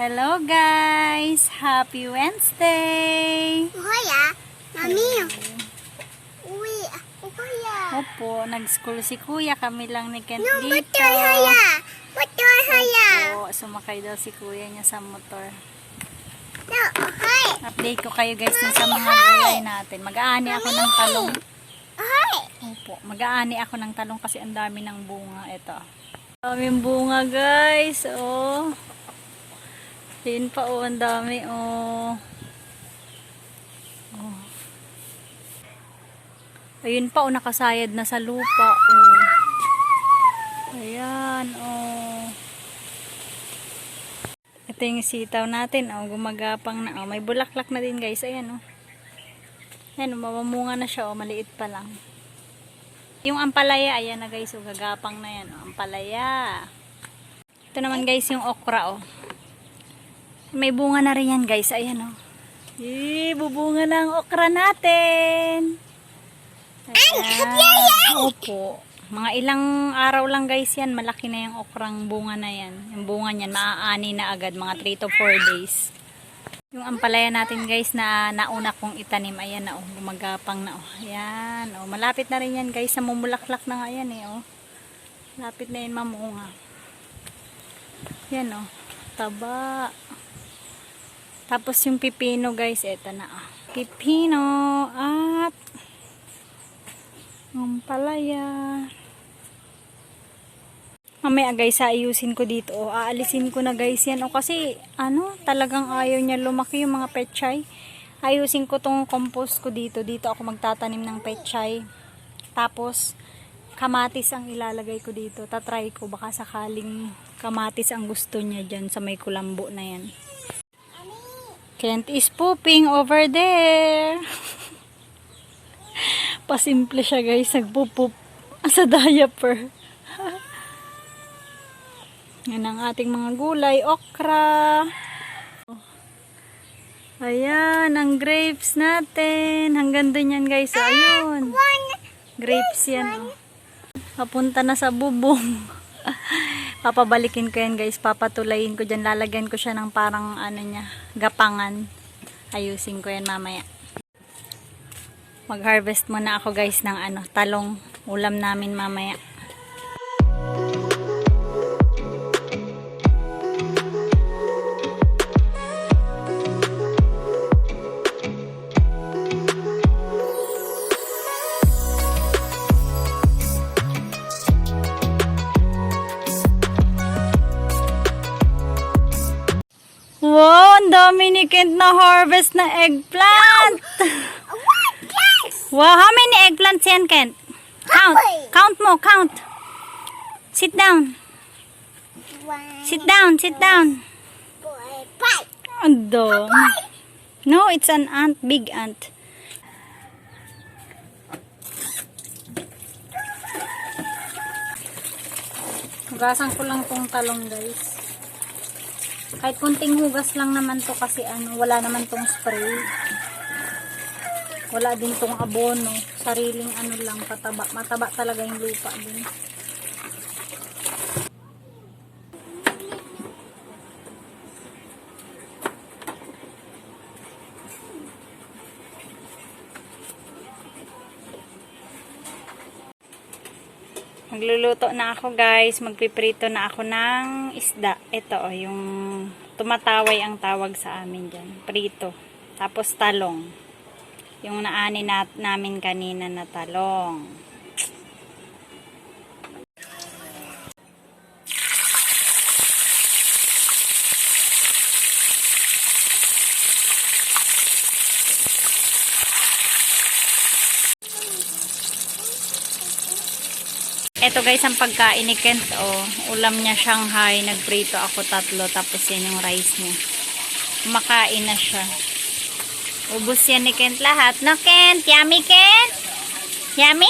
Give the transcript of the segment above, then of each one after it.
Hello guys! Happy Wednesday! Kuya, Mami. Uwi ako, Kuya. Opo, nag-school si Kuya. Kami lang ni Kent No, dito. motor, Kuya. Motor, Kuya. Opo, sumakay daw si Kuya niya sa motor. No, hi. Update ko kayo guys dun sa mga gulay natin. Mag-aani ako ng talong. Hi. Opo, mag-aani ako ng talong kasi ang dami ng bunga. Ito. Daming bunga guys. Oh. Yun pa oh, ang dami oh. Oh. Ayun pa oh, nakasayad na sa lupa oh. Ayan oh. Ito yung sitaw natin oh, gumagapang na oh. May bulaklak na din guys, ayan oh. Ayan oh, mamunga na siya oh, maliit pa lang. Yung ampalaya, ayan na guys oh, gagapang na yan oh, ampalaya. Ito naman guys yung okra oh. May bunga na rin yan guys, ayan oh. Bubunga na ang okra natin. Ayan. Opo. Mga ilang araw lang guys yan, malaki na yung okrang bunga na yan. Yung bunga niyan, maaani na agad, mga 3 to 4 days. Yung ampalaya natin guys na nauna kong itanim, ayan na oh, gumagapang na oh. Ayan oh, malapit na rin yan guys, namumulaklak na nga yan eh oh. Malapit na yan mamunga. Yan oh, taba. Tapos yung pipino guys, eto na oh. Pipino at ampalaya. Mamaya guys, ayusin ko dito oh. Aalisin ko na guys yan oh, kasi ano, talagang ayaw niya lumaki yung mga pechay. Ayusin ko tong compost ko dito. Dito ako magtatanim ng pechay. Tapos kamatis ang ilalagay ko dito. Tatry ko baka sakaling kamatis ang gusto niya dyan sa may kulambo na yan. Kent is pooping over there. Pasimple siya guys, nagpupoop sa diaper. Yan ang ating mga gulay, okra. Ayan, ang grapes natin. Hanggang dun yan guys, so, ayun. Grapes yan. Oh. Papunta na sa bubong. Papabalikin ko yan guys, papatulayin ko dyan. Lalagyan ko siya ng parang ano niya, gapangan. Ayusin ko yan mamaya. Mag-harvest muna ako guys ng ano, talong. Ulam namin mamaya. Wow, ang dami ni Kent na harvest na eggplant. Wow, how many eggplants yan, Kent? Count. Count mo, count. Sit down. Sit down, sit down. Ando. No, it's an ant, big ant. Hugasan ko lang tong talong, guys. Kahit kunting hugas lang naman to kasi ano, wala naman tong spray. Wala din tong abono. Sariling ano lang, pataba. Mataba talaga yung lupa din. Magluluto na ako guys. Magpiprito na ako ng isda. Ito oh, yung tumataway ang tawag sa amin dyan. Prito. Tapos talong. Yung naani namin kanina na talong. Ito guys ang pagkain ni Kent oh. Ulam niya Shanghai. Nagprito ako 3. Tapos yan yung rice niya. Kumakain na siya. Ubus yan ni Kent lahat. No Kent? Yummy Kent? Yummy?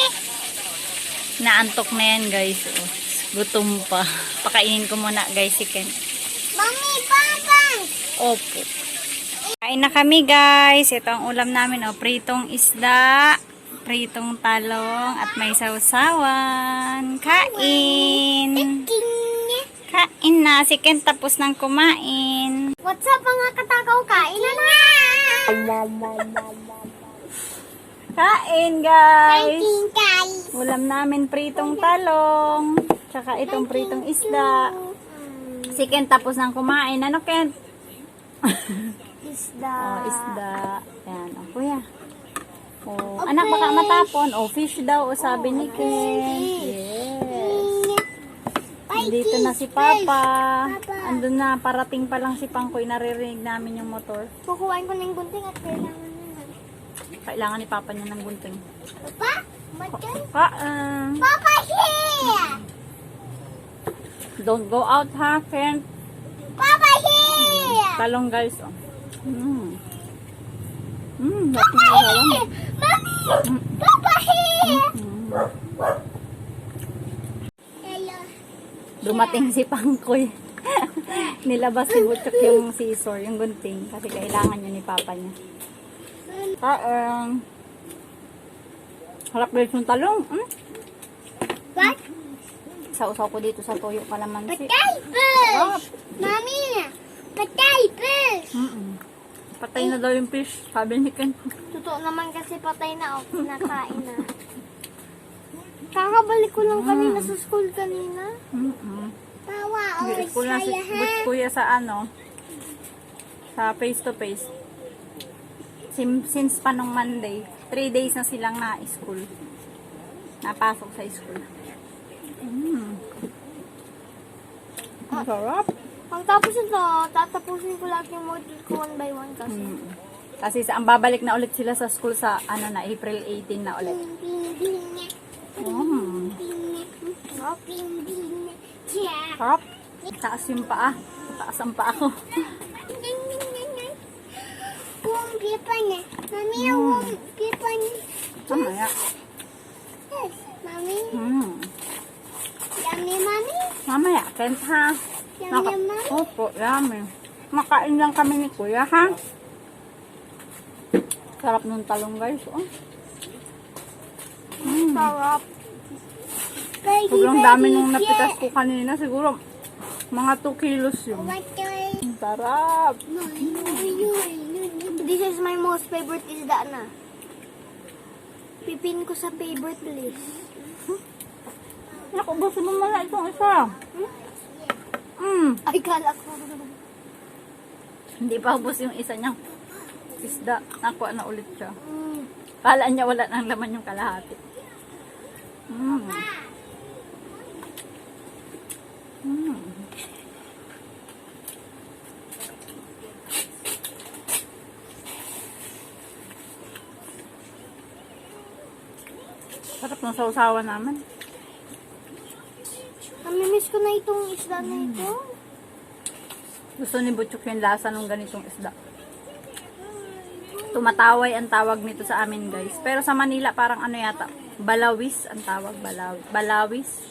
Naantok na yan guys oh. Gutom pa. Pakainin ko muna guys si Kent. Mami, Papa. Opo. Kain na kami guys. Ito ang ulam namin oh. Pritong isda. Pritong talong at may sausawan. Kain! Kain na. Si Kent tapos nang kumain. What's up mga katakaw? Kain na na! Kain, guys! Kain, guys! Ulam namin pritong talong. Tsaka itong pritong isda. Si Kent tapos nang kumain. Ano, Kent? Isda. Oh, isda. Yan, oh, kuya. Oh, anak, baka matapon. Oh, fish daw, oh, sabi ni Kent. Yes. Dito na si Papa. Andun na, parating pa lang si Pangkoy. Naririnig namin yung motor. Kukuhain ko na yung gunting at kailangan na. Kailangan ni Papa niya ng gunting. Papa? Matay? Kaan. Papa here! Don't go out, ha, Kent? Papa here! Talong, guys. Oh. Lahat ng Papa talong. here! Mommy! Papa here! Hello. Dumating si Pangkoy. Nilabas si Butchok yung scissor, yung gunting. Kasi kailangan yun ni Papa niya. Harap guys yung talong. What? Sausaw ko dito sa toyo kalamansi. Patay fish! Mommy! Patay fish! Patay na daw yung fish. Sabi ni Ken. Totoo naman kasi patay na ako. Nakain na. Kakabalik ko lang kanina sa school kanina. Tawa Gilis ko na si Kuya sa ano. Sa face to face. Since pa nung Monday. 3 days na silang na-school. Napasok sa school. Masarap. Ang tapos ito, tatapusin ko lahat yung module ko 1 by 1 kasi. Kasi ang babalik na ulit sila sa school sa ano na April 18 na ulit. Sarap. Taas yung paa. Taas ang paa ko. Kumpi pa na. Mami, yung kumpi pa na. Mamaya. Yes, mami. Yummy, mami. Mamaya, Kent ha. Yummy, mami. Opo, yummy. Makain lang kami ni Kuya ha. Sarap nung talong guys. Oh. Sarap. Sobrang dami nung napitas ko kanina. Siguro mga 2 kilos yun. Sarap. This is my most favorite isda na. Pipin ko sa favorite list. Naku, gusto mo muna itong isa. Ay, kala ko. Hindi pa ubos yung isa niyang isda. Nakuha na ulit siya. Kala niya wala nang laman yung kalahati. Sarap ng sausawan naman. Namimiss ko na itong isda na ito. Gusto ni Butchok yung lasa ng ganitong isda. Tumataway ang tawag nito sa amin guys. Pero sa Manila parang ano yata, balawis ang tawag. Balawis.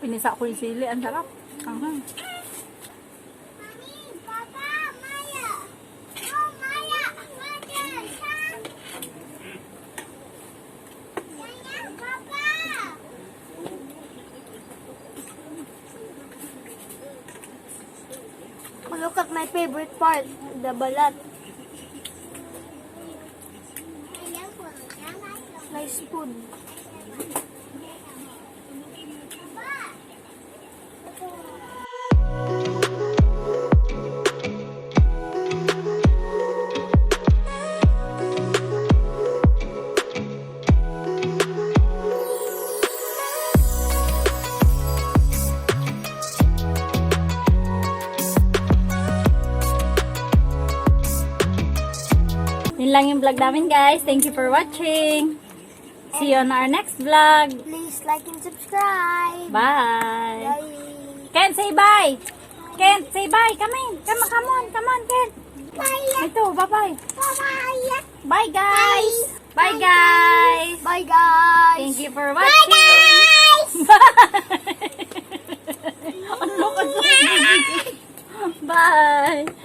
Pinisa ko yung sili. Ang sarap. Papa, Maya. Oh, Maya. Papa. Look at my favorite part, the balat. Nice food. Yun lang yung vlog namin guys. Thank you for watching. See you on our next vlog. Please like and subscribe. Bye. Bye. Kent, say bye. Kent, say bye. Come on, Kent. Bye. Ito, bye-bye. Bye. Bye guys. Bye guys. Bye, guys. Thank you for watching. Bye, guys. Bye. Bye.